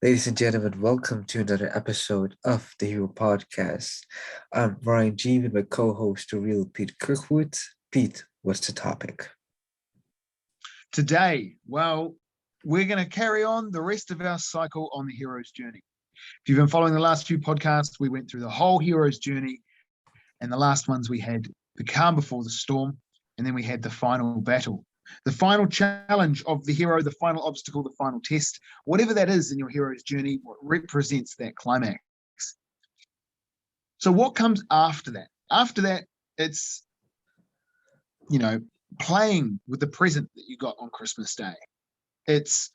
Ladies and gentlemen, welcome to another episode of the Hero Podcast. I'm Ryan G with my co-host, the real Pete Kirkwood. Pete, what's the topic? Today, we're going to carry on the rest of our cycle on the hero's journey. If you've been following the last few podcasts, we went through the whole hero's journey, and the last ones we had the calm before the storm, and then we had the final battle. The final challenge of the hero, the final obstacle, the final test, whatever that is in your hero's journey, what represents that climax. So what comes after that? After that, it's, playing with the present that you got on Christmas Day. It's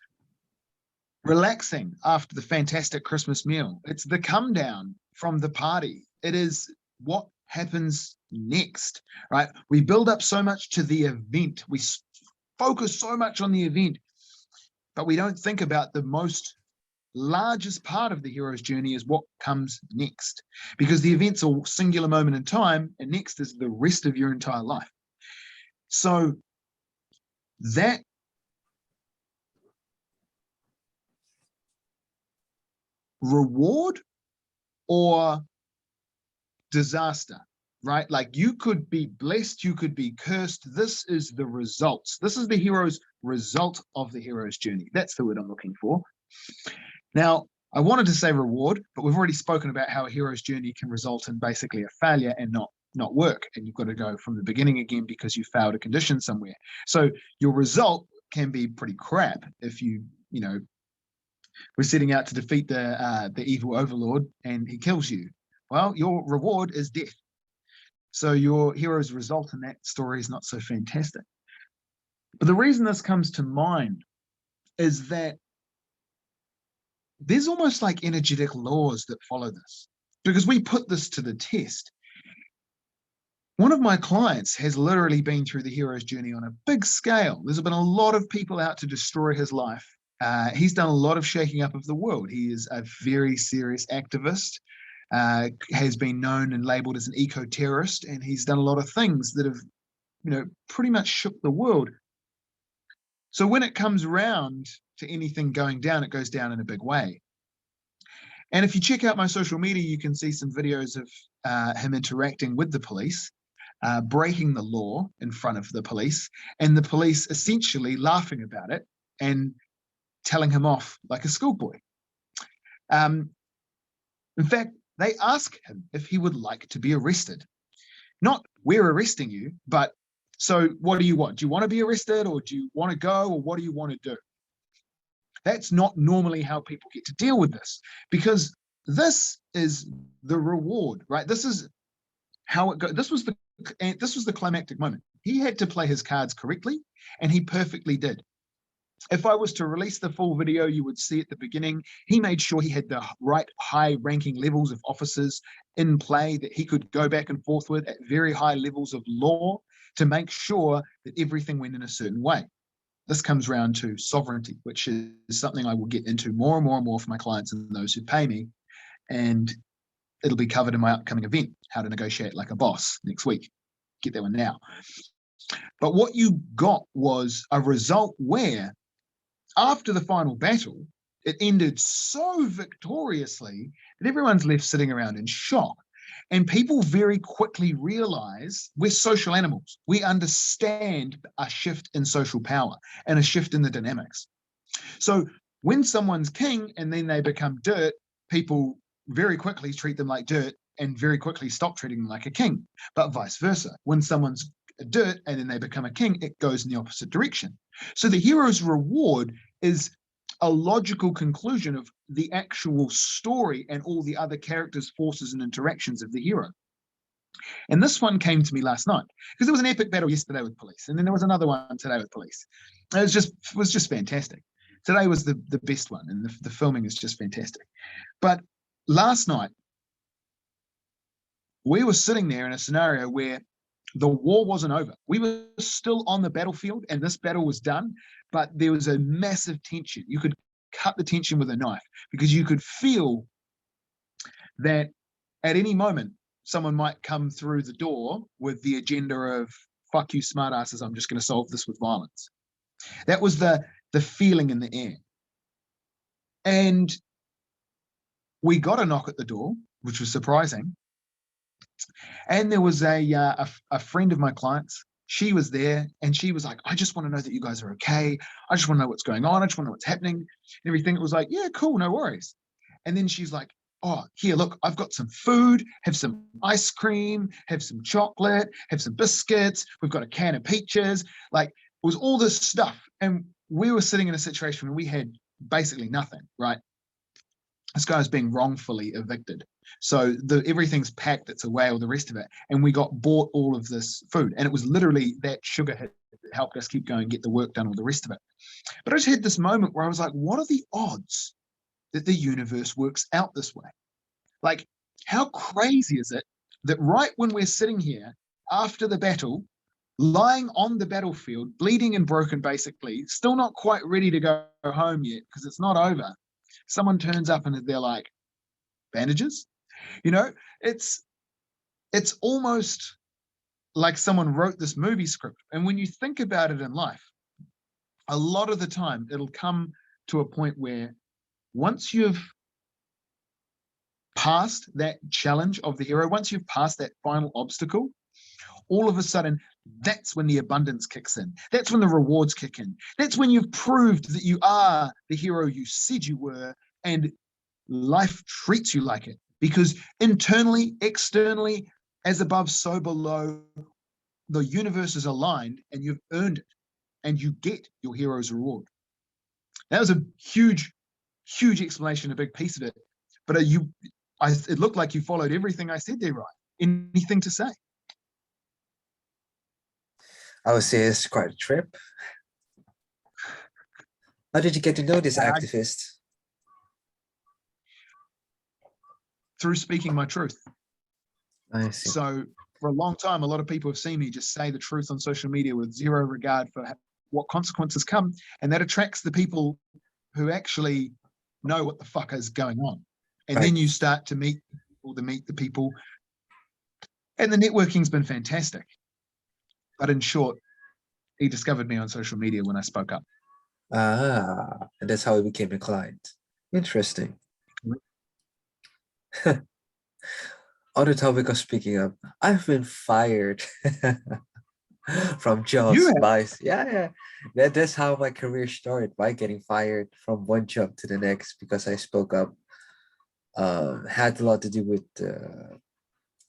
relaxing after the fantastic Christmas meal. It's the come down from the party. It is what happens next, right? We build up so much to the event. We focus so much on the event, but we don't think about the most largest part of the hero's journey is what comes next, because the event's a singular moment in time, and next is the rest of your entire life. So that reward or disaster, right? Like, you could be blessed, you could be cursed. This is the results. This is the hero's result of the hero's journey. That's the word I'm looking for. Now, I wanted to say reward, but we've already spoken about how a hero's journey can result in basically a failure and not work. And you've got to go from the beginning again because you failed a condition somewhere. So your result can be pretty crap if we're setting out to defeat the evil overlord and he kills you. Well, your reward is death. So your hero's result in that story is not so fantastic. But the reason this comes to mind is that there's almost like energetic laws that follow this, because we put this to the test. One of my clients has literally been through the hero's journey on a big scale. There's been a lot of people out to destroy his life. He's done a lot of shaking up of the world. He is a very serious activist, has been known and labeled as an eco-terrorist, and he's done a lot of things that have, pretty much shook the world. So when it comes around to anything going down, it goes down in a big way. And if you check out my social media, you can see some videos of him interacting with the police, breaking the law in front of the police, and the police essentially laughing about it and telling him off like a schoolboy. In fact, they ask him if he would like to be arrested. Not, we're arresting you, but so what do you want? Do you want to be arrested, or do you want to go, or what do you want to do? That's not normally how people get to deal with this, because this is the reward, right? This is how it goes. This was the climactic moment. He had to play his cards correctly, and he perfectly did. If I was to release the full video, you would see at the beginning, he made sure he had the right high-ranking levels of officers in play that he could go back and forth with at very high levels of law to make sure that everything went in a certain way. This comes around to sovereignty, which is something I will get into more and more and more for my clients and those who pay me. And it'll be covered in my upcoming event, How to Negotiate Like a Boss, next week. Get that one now. But what you got was a result where, after the final battle, it ended so victoriously that everyone's left sitting around in shock. And people very quickly realize we're social animals. We understand a shift in social power and a shift in the dynamics. So when someone's king and then they become dirt, people very quickly treat them like dirt and very quickly stop treating them like a king. But vice versa. When someone's dirt and then they become a king, it goes in the opposite direction. So the hero's reward is a logical conclusion of the actual story and all the other characters, forces, and interactions of the hero. And this one came to me last night because there was an epic battle yesterday with police, and then there was another one today with police. It was just fantastic. Today was the best one, and the filming is just fantastic. But last night, we were sitting there in a scenario where the war wasn't over. We were still on the battlefield, and this battle was done, but there was a massive tension. You could cut the tension with a knife because you could feel that at any moment, someone might come through the door with the agenda of, fuck you smartasses, I'm just going to solve this with violence. That was the feeling in the air. And We got a knock at the door, which was surprising. And there was a friend of my clients. She was there and she was like, I just want to know that you guys are okay. I just want to know what's going on. I just want to know what's happening and everything. It was like, yeah, cool, no worries. And then she's like, oh, here, look, I've got some food, have some ice cream, have some chocolate, have some biscuits. We've got a can of peaches. Like, it was all this stuff. And we were sitting in a situation where we had basically nothing, right? This guy was being wrongfully evicted. So everything's packed, it's away, all the rest of it. And we got bought all of this food. And it was literally that sugar hit that helped us keep going, get the work done, all the rest of it. But I just had this moment where I was like, what are the odds that the universe works out this way? Like, how crazy is it that right when we're sitting here after the battle, lying on the battlefield, bleeding and broken, basically, still not quite ready to go home yet because it's not over, someone turns up and they're like, bandages? You know, it's almost like someone wrote this movie script. And when you think about it in life, a lot of the time it'll come to a point where once you've passed that challenge of the hero, once you've passed that final obstacle, all of a sudden, that's when the abundance kicks in. That's when the rewards kick in. That's when you've proved that you are the hero you said you were, and life treats you like it. Because internally, externally, as above, so below, the universe is aligned and you've earned it and you get your hero's reward. That was a huge, huge explanation, a big piece of it. But it looked like you followed everything I said there, right? Anything to say? I would say it's quite a trip. How did you get to know this activist? Through speaking my truth. I see. So for a long time, a lot of people have seen me just say the truth on social media with zero regard for what consequences come. And that attracts the people who actually know what the fuck is going on. And then you start to meet the people. And the networking's been fantastic. But in short, he discovered me on social media when I spoke up. Ah, and that's how he became a client. Interesting. On the topic of speaking up, I've been fired from jobs by that's how my career started, by getting fired from one job to the next because I spoke up. Had a lot to do with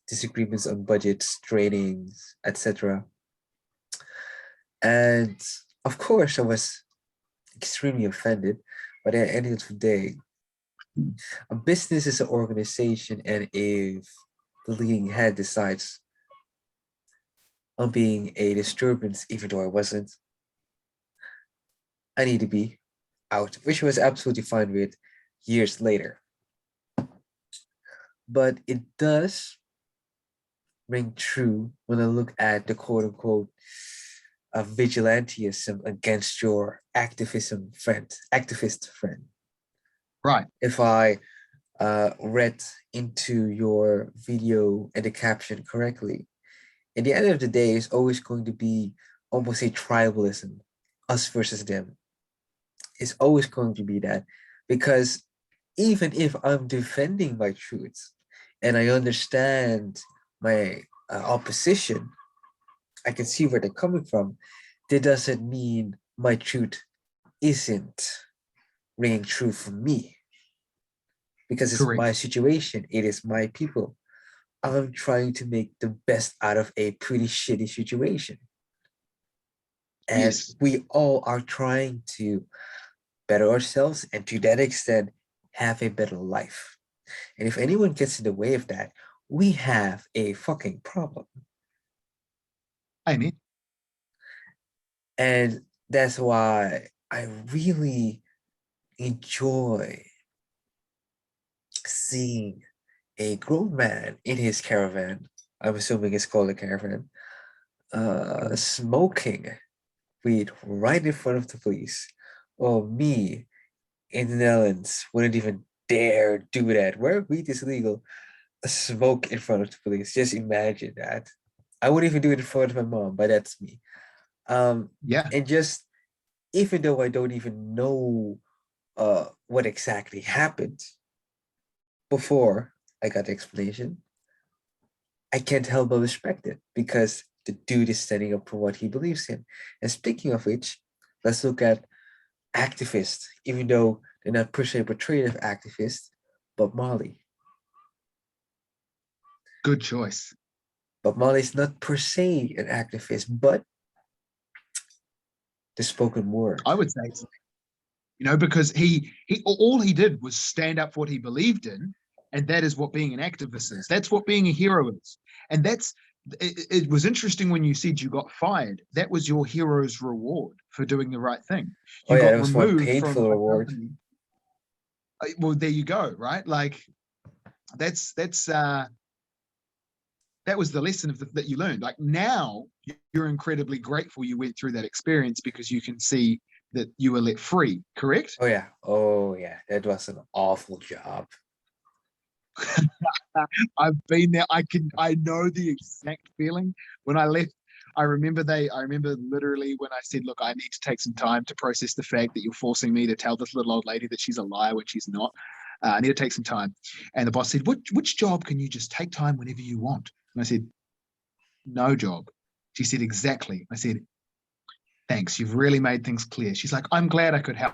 disagreements on budgets, trainings, etc. And of course, I was extremely offended. But at the end of the day, a business is an organization, and if the leading head decides on being a disturbance, even though I wasn't, I need to be out, which was absolutely fine with years later. But it does ring true when I look at the quote-unquote vigilantism against your activist friend. Right. If I read into your video and the caption correctly, at the end of the day, it's always going to be almost a tribalism, us versus them. It's always going to be that, because even if I'm defending my truths and I understand my opposition, I can see where they're coming from. That doesn't mean my truth isn't ringing true for me, because it's my situation. It is my people. I'm trying to make the best out of a pretty shitty situation. And we all are trying to better ourselves and to that extent have a better life. And if anyone gets in the way of that, we have a fucking problem. I mean, and that's why I really enjoy seeing a grown man in his caravan. I'm assuming it's called a caravan, smoking weed right in front of the police. Oh, me in the Netherlands wouldn't even dare do that. Where weed is legal, smoke in front of the police. Just imagine that. I wouldn't even do it in front of my mom, but that's me. And just, even though I don't even know what exactly happened, before I got the explanation, I can't help but respect it because the dude is standing up for what he believes in. And speaking of which, let's look at activists, even though they're not per se portrayed as activists, Bob Marley. Good choice. Bob Marley is not per se an activist, but the spoken word. I would say, because he all he did was stand up for what he believed in, and that is what being an activist is. That's what being a hero is. And it was interesting when you said you got fired. That was your hero's reward for doing the right thing. Oh You yeah, that got was more removed from painful a reward. company. Well, there you go, right? Like that's that was the lesson that you learned. Like now you're incredibly grateful you went through that experience because you can see that you were let free, correct? Oh yeah, that was an awful job. I've been there. I know the exact feeling. When I left, I remember literally when I said, look, I need to take some time to process the fact that you're forcing me to tell this little old lady that she's a liar when she's not. I need to take some time. And the boss said, which job can you just take time whenever you want? And I said, no job. She said, exactly. I said, thanks. You've really made things clear. She's like, I'm glad I could help.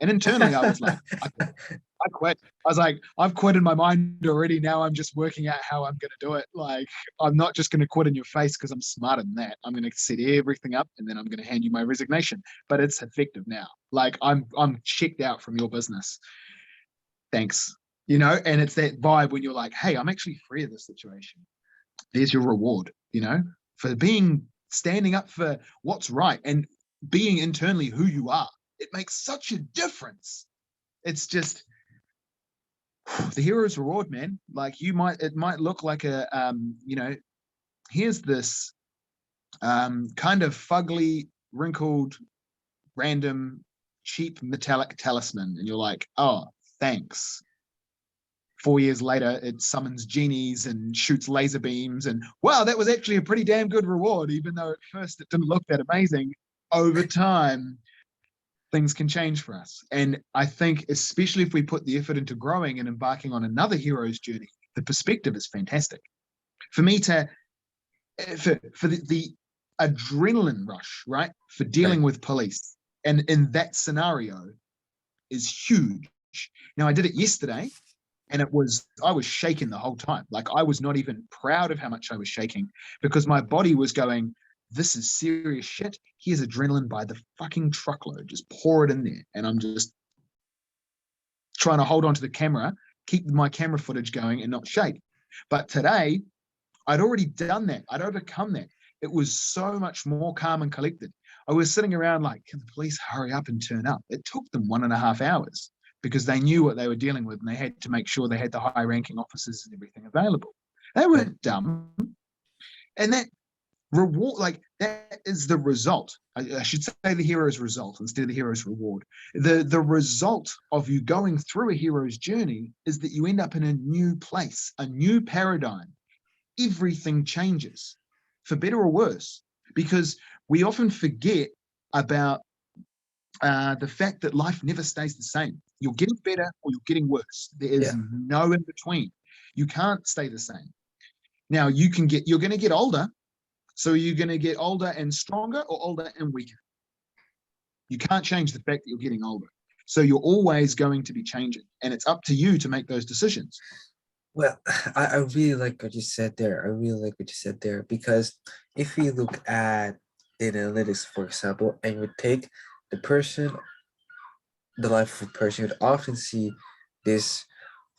And internally, I was like, I quit. I was like, I've quit in my mind already. Now I'm just working out how I'm going to do it. Like, I'm not just going to quit in your face because I'm smarter than that. I'm going to set everything up and then I'm going to hand you my resignation. But it's effective now. Like, I'm checked out from your business. Thanks. And it's that vibe when you're like, hey, I'm actually free of this situation. There's your reward, for standing up for what's right and being internally who you are. It makes such a difference. It's just the hero's reward, man. Like it might look like here's this kind of fugly, wrinkled, random, cheap metallic talisman, and you're like, oh, thanks. 4 years later, it summons genies and shoots laser beams, and wow, that was actually a pretty damn good reward, even though at first it didn't look that amazing. Over time, things can change for us. And I think, especially if we put the effort into growing and embarking on another hero's journey, the perspective is fantastic. For me for the adrenaline rush, right, for dealing Right. with police, and in that scenario is huge. Now, I did it yesterday, and I was shaking the whole time. Like, I was not even proud of how much I was shaking because my body was going, this is serious shit. Here's adrenaline by the fucking truckload. Just pour it in there. And I'm just trying to hold on to the camera, keep my camera footage going and not shake. But today, I'd already done that. I'd overcome that. It was so much more calm and collected. I was sitting around like, can the police hurry up and turn up? It took them 1.5 hours because they knew what they were dealing with and they had to make sure they had the high ranking officers and everything available. They Right. weren't dumb. And that reward, like, that is the result. I should say the hero's result instead of the hero's reward. The result of you going through a hero's journey is that you end up in a new place, a new paradigm. Everything changes for better or worse, because we often forget about the fact that life never stays the same. You're getting better or you're getting worse. There is Yeah. no in between. You can't stay the same. Now, you're going to get older. So you're going to get older and stronger or older and weaker. You can't change the fact that you're getting older. So you're always going to be changing. And it's up to you to make those decisions. Well, I really like what you said there. I really like what you said there because if we look at data analytics, for example, and you take the person, the life of a person, you'd often see this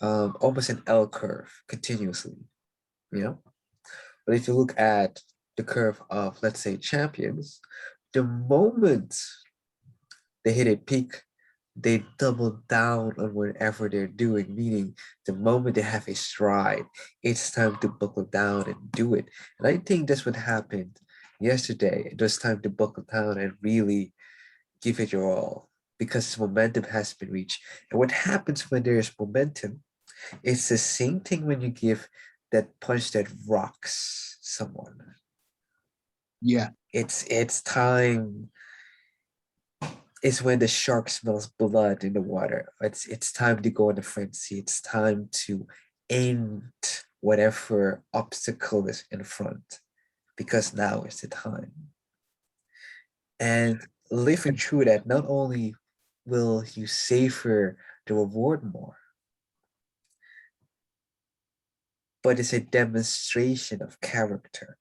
almost an L curve continuously, you know? But if you look at the curve of, let's say, champions, the moment they hit a peak, they double down on whatever they're doing, meaning the moment they have a stride, it's time to buckle down and do it. And I think that's what happened yesterday. It was time to buckle down and really give it your all because momentum has been reached. And what happens when there is momentum, it's the same thing when you give that punch that rocks someone. Yeah. It's time It's when the shark smells blood in the water. It's time to go on the frenzy. It's time to end whatever obstacle is in front, because now is the time. And living through that, not only will you savor the reward more, but it's a demonstration of character.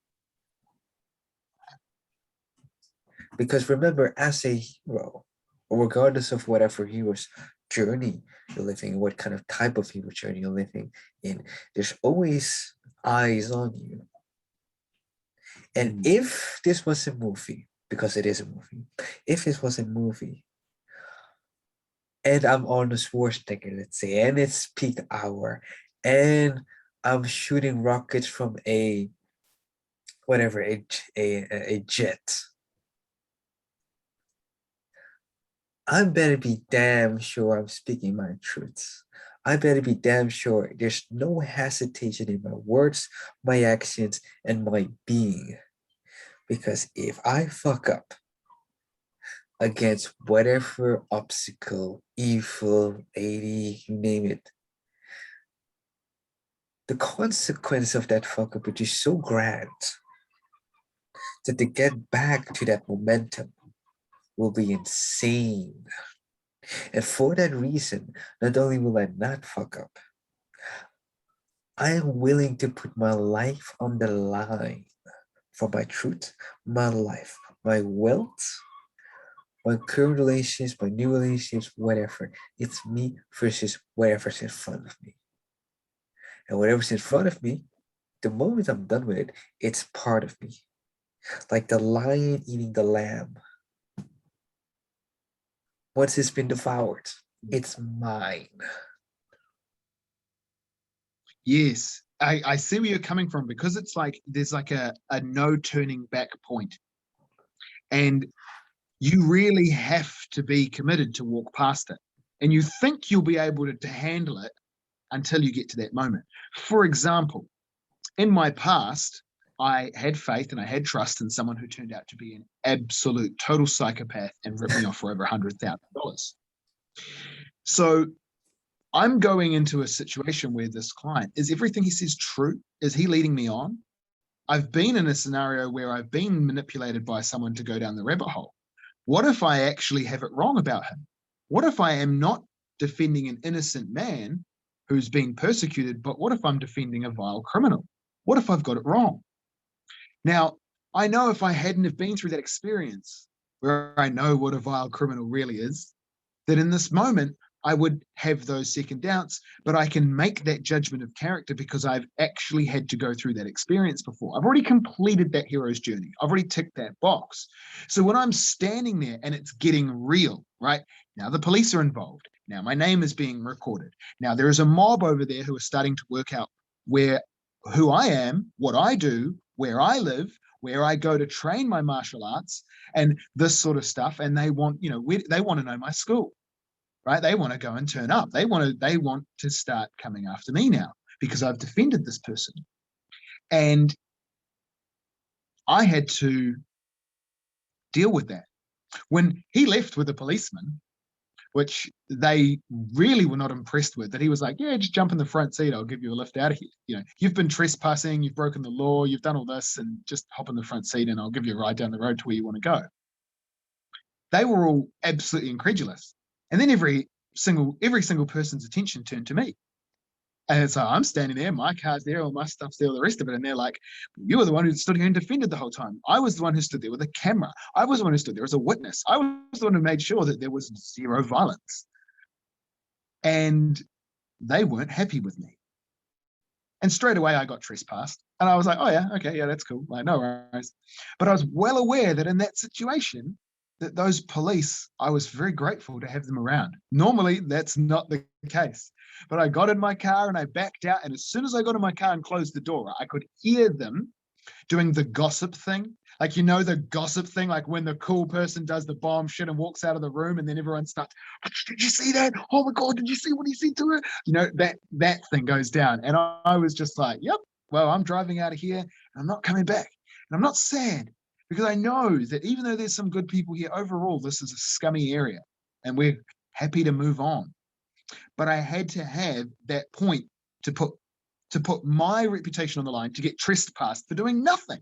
Because remember, as a hero, regardless of whatever hero's journey you're living, what kind of type of hero journey you're living in, there's always eyes on you. And if this was a movie, because it is a movie, if this was a movie, and I'm on the Schwarzenegger, let's say, and it's peak hour, and I'm shooting rockets from a whatever a jet, I better be damn sure I'm speaking my truths. I better be damn sure there's no hesitation in my words, my actions, and my being. Because if I fuck up against whatever obstacle, evil, lady, you name it, the consequence of that fuck up is so grand that to get back to that momentum will be insane. And for that reason, not only will I not fuck up, I am willing to put my life on the line for my truth, my life, my wealth, my current relationships, my new relationships, whatever. It's me versus whatever's in front of me. And whatever's in front of me, the moment I'm done with it, it's part of me. Like the lion eating the lamb. Once it's been devoured, it's mine. Yes, I see where you're coming from, because it's like there's like a no turning back point. And you really have to be committed to walk past it. And you think you'll be able to handle it until you get to that moment. For example, in my past, I had faith and I had trust in someone who turned out to be an absolute total psychopath and ripped me off for over $100,000. So I'm going into a situation where this client, is everything he says true? Is he leading me on? I've been in a scenario where I've been manipulated by someone to go down the rabbit hole. What if I actually have it wrong about him? What if I am not defending an innocent man who's being persecuted, but what if I'm defending a vile criminal? What if I've got it wrong? Now, I know if I hadn't have been through that experience where I know what a vile criminal really is, that in this moment, I would have those second doubts, but I can make that judgment of character because I've actually had to go through that experience before. I've already completed that hero's journey. I've already ticked that box. So when I'm standing there and it's getting real, right? Now the police are involved. Now my name is being recorded. Now there is a mob over there who are starting to work out who I am, what I do, where I live, where I go to train my martial arts, and this sort of stuff. And they want, they want to know my school. Right? They want to go and turn up. They want to start coming after me now because I've defended this person. And I had to deal with that. When he left with a policeman, which they really were not impressed with, that he was like, yeah, just jump in the front seat. I'll give you a lift out of here. You've been trespassing, you've broken the law, you've done all this, and just hop in the front seat and I'll give you a ride down the road to where you want to go. They were all absolutely incredulous. And then every single person's attention turned to me. And so I'm standing there, my car's there, all my stuff's there, all the rest of it. And they're like, you were the one who stood here and defended the whole time. I was the one who stood there with a camera. I was the one who stood there as a witness. I was the one who made sure that there was zero violence. And they weren't happy with me. And straight away I got trespassed. And I was like, oh yeah, okay, yeah, that's cool. Like, no worries. But I was well aware that in that situation, that those police, I was very grateful to have them around. Normally, that's not the case. But I got in my car and I backed out. And as soon as I got in my car and closed the door, I could hear them doing the gossip thing. Like, the gossip thing, like when the cool person does the bomb shit and walks out of the room and then everyone starts, did you see that? Oh my God, did you see what he said to her? That thing goes down. And I was just like, yep, well, I'm driving out of here and I'm not coming back. And I'm not sad, because I know that even though there's some good people here, overall, this is a scummy area and we're happy to move on. But I had to have that point to put my reputation on the line, to get trespassed for doing nothing.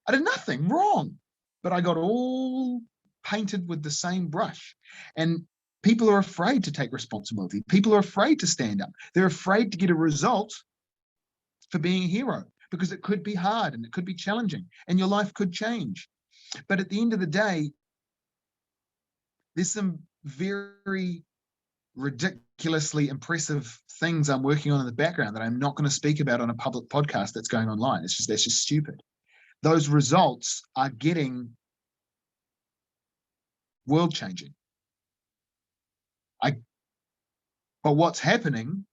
I did nothing wrong, but I got all painted with the same brush. And people are afraid to take responsibility. People are afraid to stand up. They're afraid to get a result for being a hero, because it could be hard and it could be challenging and your life could change. But at the end of the day, there's some very ridiculously impressive things I'm working on in the background that I'm not going to speak about on a public podcast that's going online. That's just stupid. Those results are getting world changing. But what's happening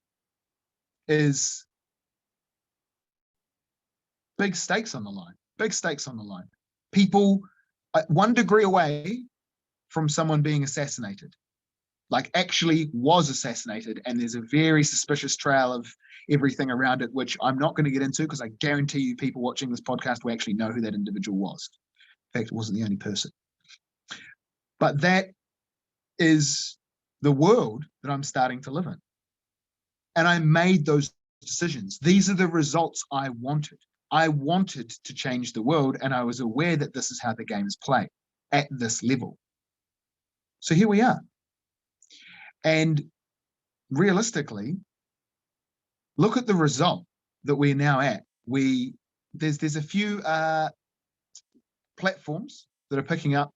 is big stakes on the line. Big stakes on the line. People 1 degree away from someone being assassinated, like actually was assassinated, and there's a very suspicious trail of everything around it, which I'm not going to get into because I guarantee you people watching this podcast will actually know who that individual was. In fact, it wasn't the only person. But that is the world that I'm starting to live in. And I made those decisions. These are the results I wanted. I wanted to change the world, and I was aware that this is how the game is played at this level. So here we are. And realistically, look at the result that we're now at. There's a few platforms that are picking up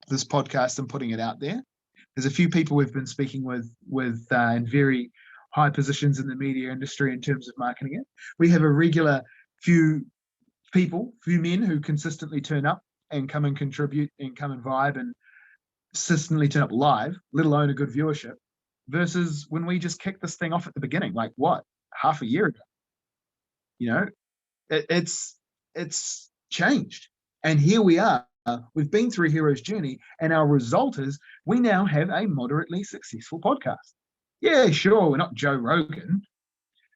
this podcast and putting it out there. There's a few people we've been speaking with in very high positions in the media industry in terms of marketing it. We have a regular few men who consistently turn up and come and contribute and come and vibe and consistently turn up live, let alone a good viewership, versus when we just kicked this thing off at the beginning, like what, half a year ago? You know, it's changed. And here we are. We've been through a hero's journey, and our result is we now have a moderately successful podcast. Yeah, sure, we're not Joe Rogan,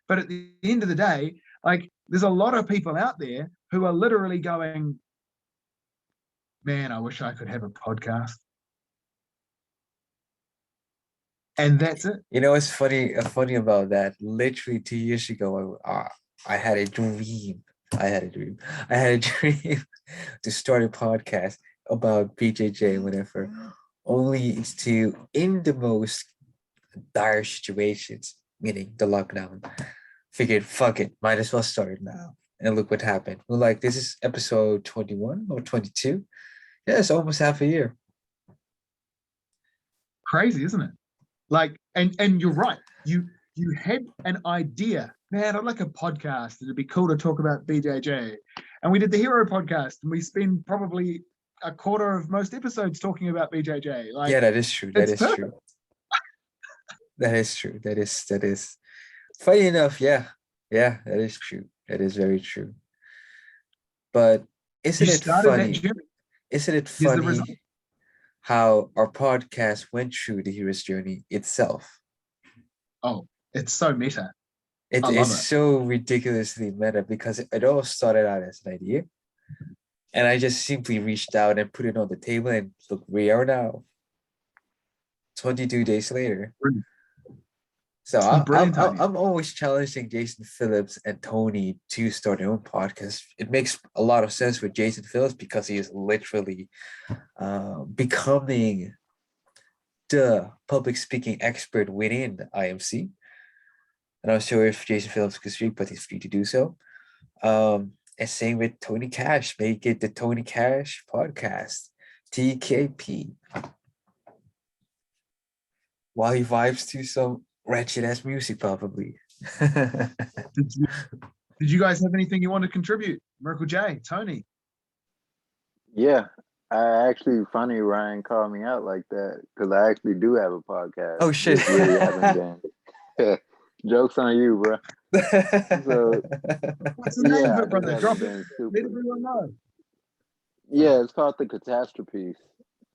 but at the end of the day, like, there's a lot of people out there who are literally going, man, I wish I could have a podcast. And that's it. You know what's funny about that? Literally 2 years ago, I had a dream. I had a dream to start a podcast about BJJ, whatever. Only it's to, in the most dire situations, meaning the lockdown, figured, fuck it, might as well start it now. And look what happened. We're like, this is episode 21 or 22. Yeah, it's almost half a year. Crazy, isn't it? Like, and you're right. You had an idea, man, I'd like a podcast. It'd be cool to talk about BJJ. And we did the Hero podcast, and we spend probably a quarter of most episodes talking about BJJ. Like, yeah, that is true. That is true. That is true. That is. Funny enough, yeah, that is true. That is very true. But isn't it funny? Isn't it funny how our podcast went through the hero's journey itself? Oh, it's so meta. It is so ridiculously meta, because it all started out as an idea, and I just simply reached out and put it on the table, and look, we are now 22 days later. Brilliant. So I'm always challenging Jason Phillips and Tony to start their own podcast. It makes a lot of sense with Jason Phillips because he is literally becoming the public speaking expert within the IMC. And I'm sure if Jason Phillips could speak, but he's free to do so. And same with Tony Cash. Make it the Tony Cash podcast, TKP. While he vibes to some wretched ass music, probably. Did you guys have anything you want to contribute? Miracle J, Tony? Yeah, I actually, funny Ryan called me out like that, because I actually do have a podcast. Oh shit! Really haven't been. Joke's on you, bro. So, what's the name of it, brother? Drop it. Let everyone know. Yeah, it's called The Catastrophe.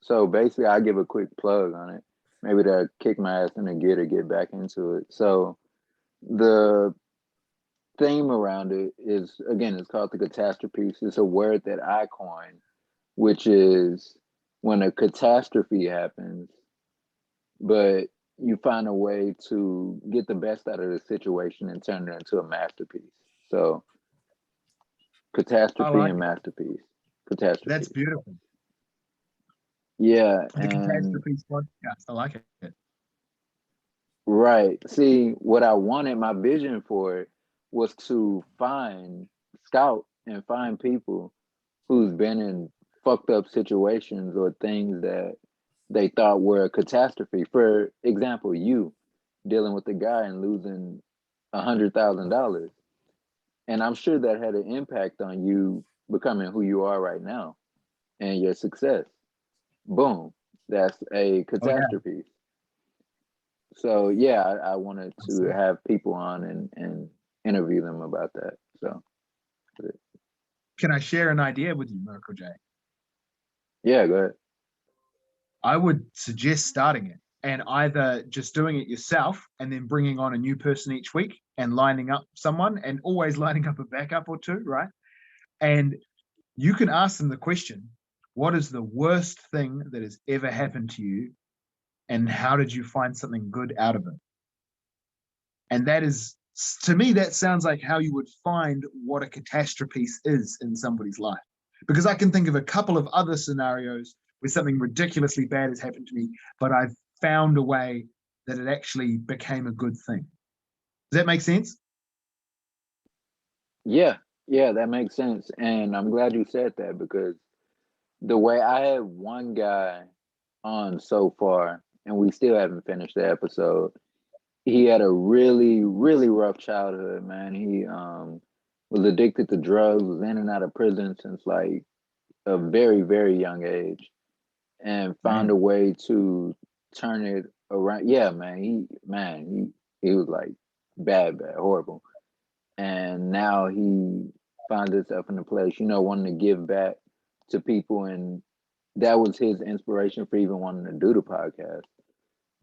So basically, I give a quick plug on it. Maybe to kick my ass in the gear to get back into it. So the theme around it is, again, it's called The Catastrophe. It's a word that I coined which is when a catastrophe happens, but you find a way to get the best out of the situation and turn it into a masterpiece. So I catastrophe like and it. masterpiece. That's Catastrophe. beautiful. Yeah, The and Catastrophes podcast. I like it. right. See, what I wanted, my vision for it was to scout and find people who's been in fucked up situations or things that they thought were a catastrophe. For example, you dealing with a guy and losing $100,000. And I'm sure that had an impact on you becoming who you are right now and your success. Boom. That's a Oh yeah. catastrophe. So yeah, I wanted to have people on and interview them about that. So Can I share an idea with you, Merkle J? yeah, go ahead. I would suggest starting it and either just doing it yourself and then bringing on a new person each week and lining up someone and always lining up a backup or two, right? And you can ask them the question, what is the worst thing that has ever happened to you? And how did you find something good out of it? And that is, to me, that sounds like how you would find what a catastrophe is in somebody's life. Because I can think of a couple of other scenarios where something ridiculously bad has happened to me, but I've found a way that it actually became a good thing. Does that make sense? Yeah, yeah, that makes sense. And I'm glad you said that because the way I had one guy on so far, and we still haven't finished the episode. He had a really, really rough childhood, man. He was addicted to drugs, was in and out of prison since like a very, very young age, and found Man, a way to turn it around. Yeah, man, he was like bad, bad, horrible. And now he finds himself in a place, wanting to give back to people, and that was his inspiration for even wanting to do the podcast.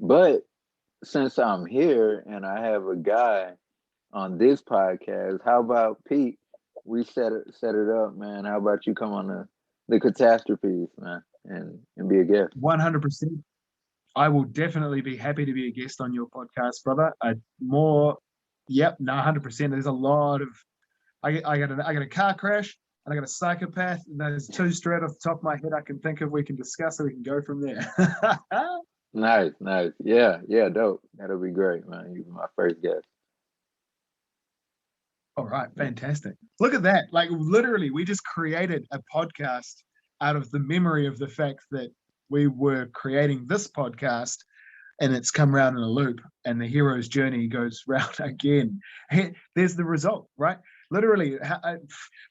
But since I'm here and I have a guy on this podcast, how about Pete? We set it up, man. How about you come on the catastrophes, man, and be a guest? 100%. I will definitely be happy to be a guest on your podcast, brother. Yep, no, 100%. There's a lot of, I got a car crash and I got a psychopath, and there's two straight off the top of my head I can think of we can discuss, so we can go from there. Nice, nice. Yeah, yeah, dope. That'll be great, man. You'll be my first guest. All right, fantastic. Look at that. Like literally, we just created a podcast out of the memory of the fact that we were creating this podcast and it's come round in a loop and the hero's journey goes round again. Hey, there's the result, right? Literally,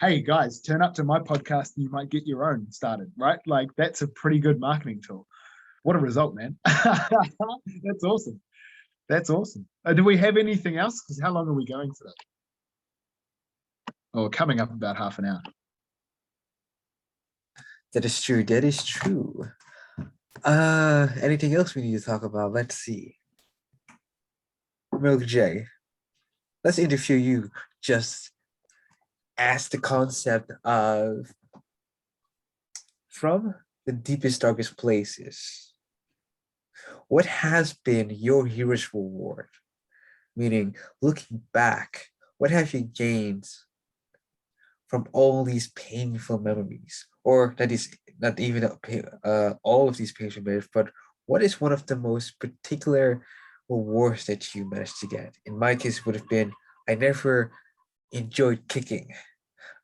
hey guys, turn up to my podcast and you might get your own started, right? Like that's a pretty good marketing tool. What a result, man. That's awesome. That's awesome. Do we have anything else? Because how long are we going today? Oh, coming up about half an hour. That is true. That is true. Anything else we need to talk about? Let's see. Milk J, let's interview you just as the concept of from the deepest, darkest places. What has been your hero's reward? Meaning, looking back, what have you gained from all these painful memories? Or that is not even all of these painful memories, but what is one of the most particular rewards that you managed to get? In my case, would have been I never enjoyed kicking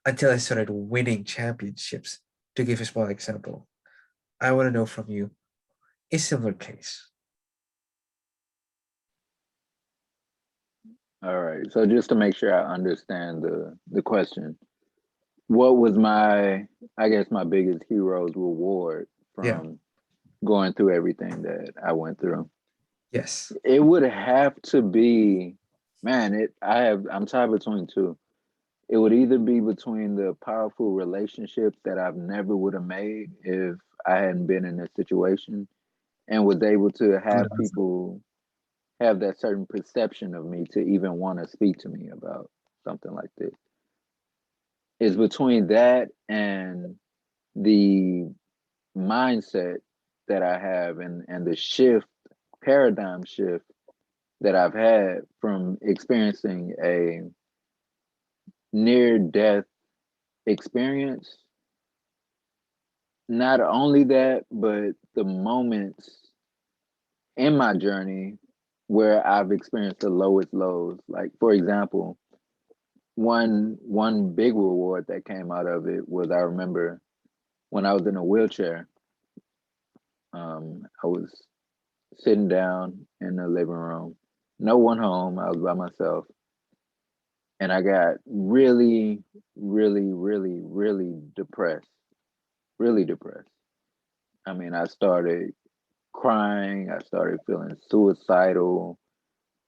until I started winning championships, to give a small example. I want to know from you a similar case. All right. So just to make sure I understand the question, what was I guess my biggest hero's reward Yeah, from going through everything that I went through? yes. It would have to be, man, I'm tied between two. It would either be between the powerful relationships that I've never would have made if I hadn't been in this situation and was able to Good have answer. people have that certain perception of me to even want to speak to me about something like this. Is between that and the mindset that I have and the paradigm shift that I've had from experiencing a near death experience. Not only that, but the moments in my journey where I've experienced the lowest lows. Like, for example, one big reward that came out of it was, I remember when I was in a wheelchair, I was sitting down in the living room, no one home, I was by myself, and I got really, really, really, really depressed. Really depressed. I mean, I started crying, I started feeling suicidal,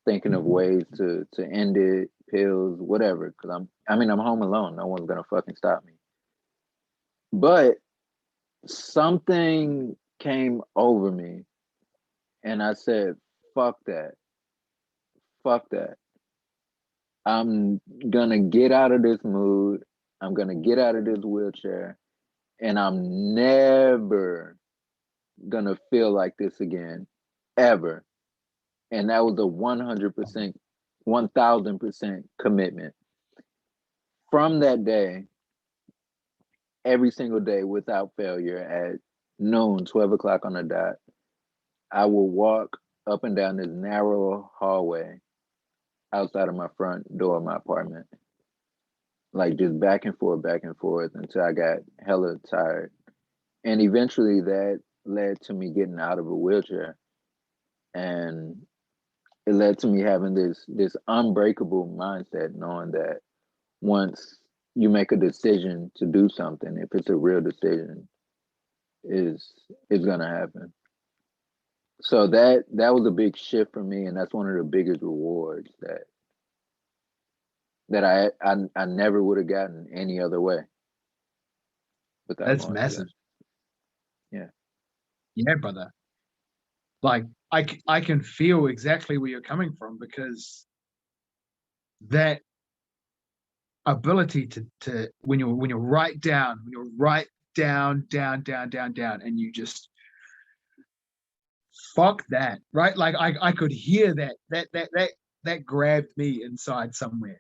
thinking of ways to end it, pills, whatever. Because I'm home alone. No one's gonna fucking stop me. But something came over me, and I said, "Fuck that! Fuck that! I'm gonna get out of this mood. I'm gonna get out of this wheelchair, and I'm never gonna feel like this again, ever." And that was a 100%, 1000% commitment. From that day, every single day without failure at noon, 12 o'clock on the dot, I will walk up and down this narrow hallway outside of my front door of my apartment, like just back and forth until I got hella tired. And eventually that led to me getting out of a wheelchair. And it led to me having this unbreakable mindset, knowing that once you make a decision to do something, if it's a real decision, is gonna happen. So that was a big shift for me, and that's one of the biggest rewards that I never would have gotten any other way without That's going through massive. that. Yeah. Yeah, brother. Like I can feel exactly where you're coming from, because that ability to when you're right down, down, and you just fuck that, right? Like I could hear that grabbed me inside somewhere.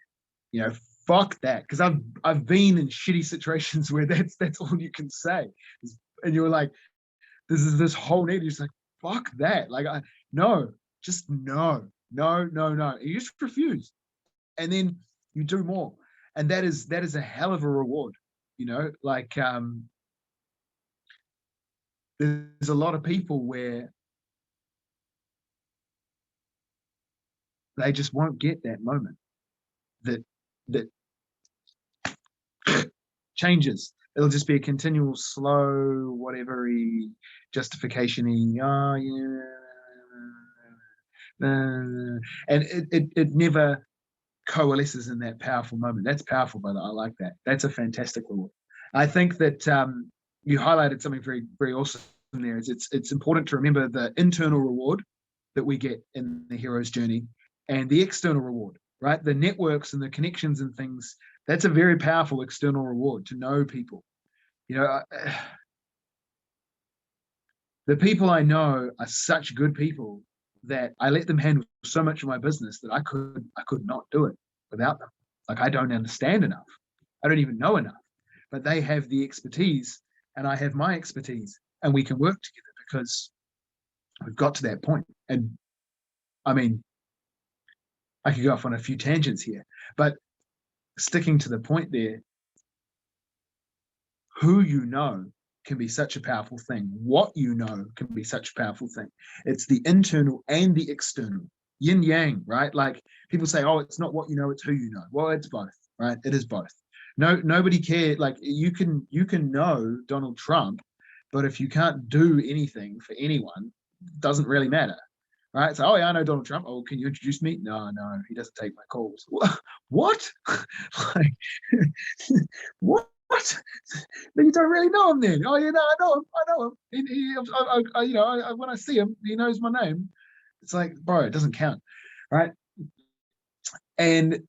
You know, fuck that, because I've been in shitty situations where that's all you can say, and you're like, this whole need. You're just like, fuck that. Like, no, just no, no, no, no. You just refuse, and then you do more, and that is a hell of a reward. You know, like there's a lot of people where they just won't get that moment that that changes. It'll just be a continual slow, whatever justification. Oh yeah, and it never coalesces in that powerful moment. That's powerful, brother. I like that. That's a fantastic reward. I think that you highlighted something very, very awesome there. Is it's important to remember the internal reward that we get in the hero's journey and the external reward, right? The networks and the connections and things. That's a very powerful external reward, to know people. You know, the people I know are such good people that I let them handle so much of my business that I could not do it without them. Like, I don't understand enough. I don't even know enough. But they have the expertise and I have my expertise, and we can work together because we've got to that point. And I mean, I could go off on a few tangents here, but sticking to the point there, who you know can be such a powerful thing. What you know can be such a powerful thing. It's the internal and the external. Yin yang, right? Like, people say, oh, it's not what you know, it's who you know. Well, it's both, right? It is both. No, nobody cares. Like, you can know Donald Trump, but if you can't do anything for anyone, it doesn't really matter. Right? So, oh yeah, I know Donald Trump. Oh, can you introduce me? No, he doesn't take my calls. What? Like, what? Then you don't really know him then. Oh, yeah, no, I know him. When I see him, he knows my name. It's like, bro, it doesn't count, right? And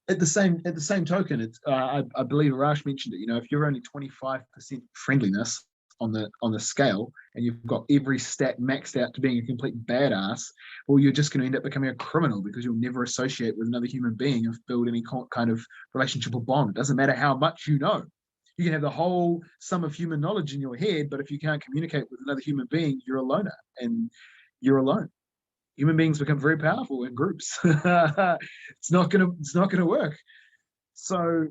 at the same token, it's I believe Arash mentioned it. You know, if you're only 25% friendliness on the scale, and you've got every stat maxed out to being a complete badass, well, you're just going to end up becoming a criminal because you'll never associate with another human being and build any kind of relationship or bond. It doesn't matter how much you know. You can have the whole sum of human knowledge in your head, but if you can't communicate with another human being, you're a loner and you're alone. Human beings become very powerful in groups. It's not gonna work. So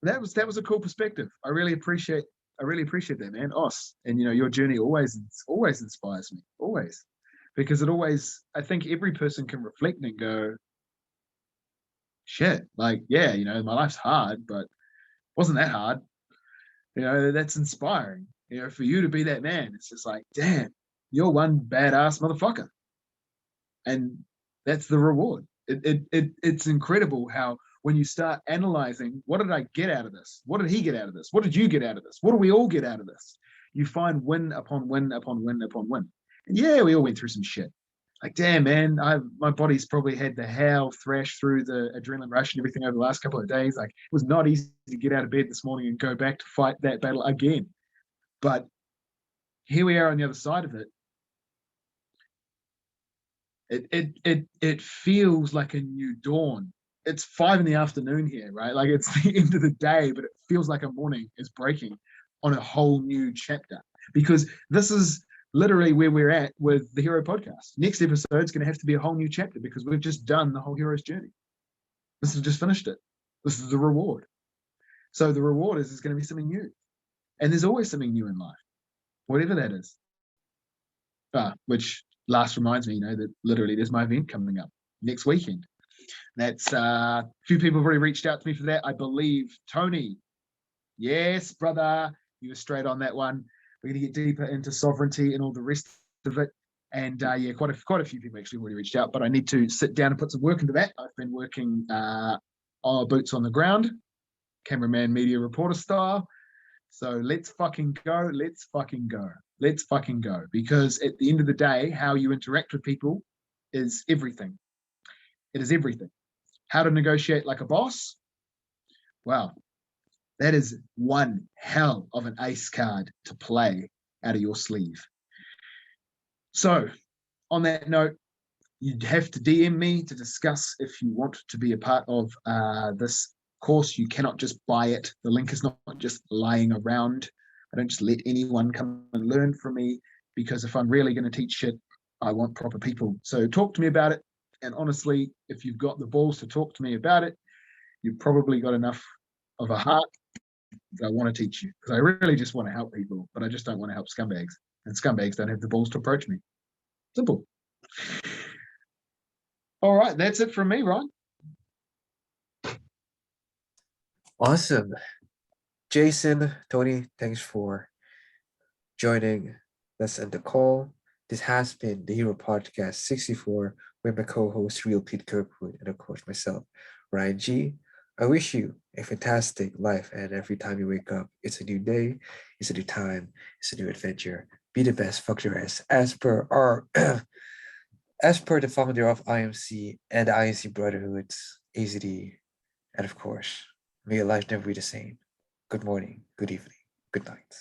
that was a cool perspective. I really appreciate that, man. Os, and you know, your journey always inspires me, always, because it always, I think every person can reflect and go, shit, like, yeah, you know, my life's hard, but wasn't that hard. You know, that's inspiring. You know, for you to be that man, it's just like, damn, you're one badass motherfucker. And that's the reward. It's incredible how when you start analyzing, what did I get out of this? What did he get out of this? What did you get out of this? What do we all get out of this? You find win upon win upon win upon win. And yeah, we all went through some shit. Like, damn, man, my body's probably had the hell thrash through the adrenaline rush and everything over the last couple of days. Like, it was not easy to get out of bed this morning and go back to fight that battle again. But here we are on the other side of it. It feels like a new dawn. It's 5 PM here, right? Like, it's the end of the day, but it feels like a morning is breaking on a whole new chapter, because this is literally where we're at with the Hero podcast. Next episode is going to have to be a whole new chapter because we've just done the whole hero's journey. This has just finished it. This is the reward. So the reward is going to be something new, and there's always something new in life, whatever that is. Which last reminds me, you know, that literally there's my event coming up next weekend. That's a few people have already reached out to me for that. I believe Tony. Yes, brother, you were straight on that one. We're going to get deeper into sovereignty and all the rest of it. And yeah, quite a few people actually already reached out, but I need to sit down and put some work into that. I've been working boots on the ground, cameraman, media reporter style. So let's fucking go. Let's fucking go. Let's fucking go. Because at the end of the day, how you interact with people is everything. It is everything. How to negotiate like a boss? Wow. That is one hell of an ace card to play out of your sleeve. So, on that note, you'd have to DM me to discuss if you want to be a part of this course. You cannot just buy it. The link is not just lying around. I don't just let anyone come and learn from me, because if I'm really going to teach shit, I want proper people. So talk to me about it. And honestly, if you've got the balls to talk to me about it, you've probably got enough of a heart that I want to teach you, because I really just want to help people, but I just don't want to help scumbags, and scumbags don't have the balls to approach me. Simple. All right, that's it from me, Ryan. Awesome. Jason, Tony, thanks for joining us on the call. This has been the Hero Podcast 64 with my co-host, Real Pete Kirkwood, and of course myself, Ryan G. I wish you a fantastic life, and every time you wake up, it's a new day, it's a new time, it's a new adventure. Be the best, fuck your ass, as per our as per the founder of IMC and the IMC Brotherhoods, AZD, and of course, may your life never be the same. Good morning, good evening, good night.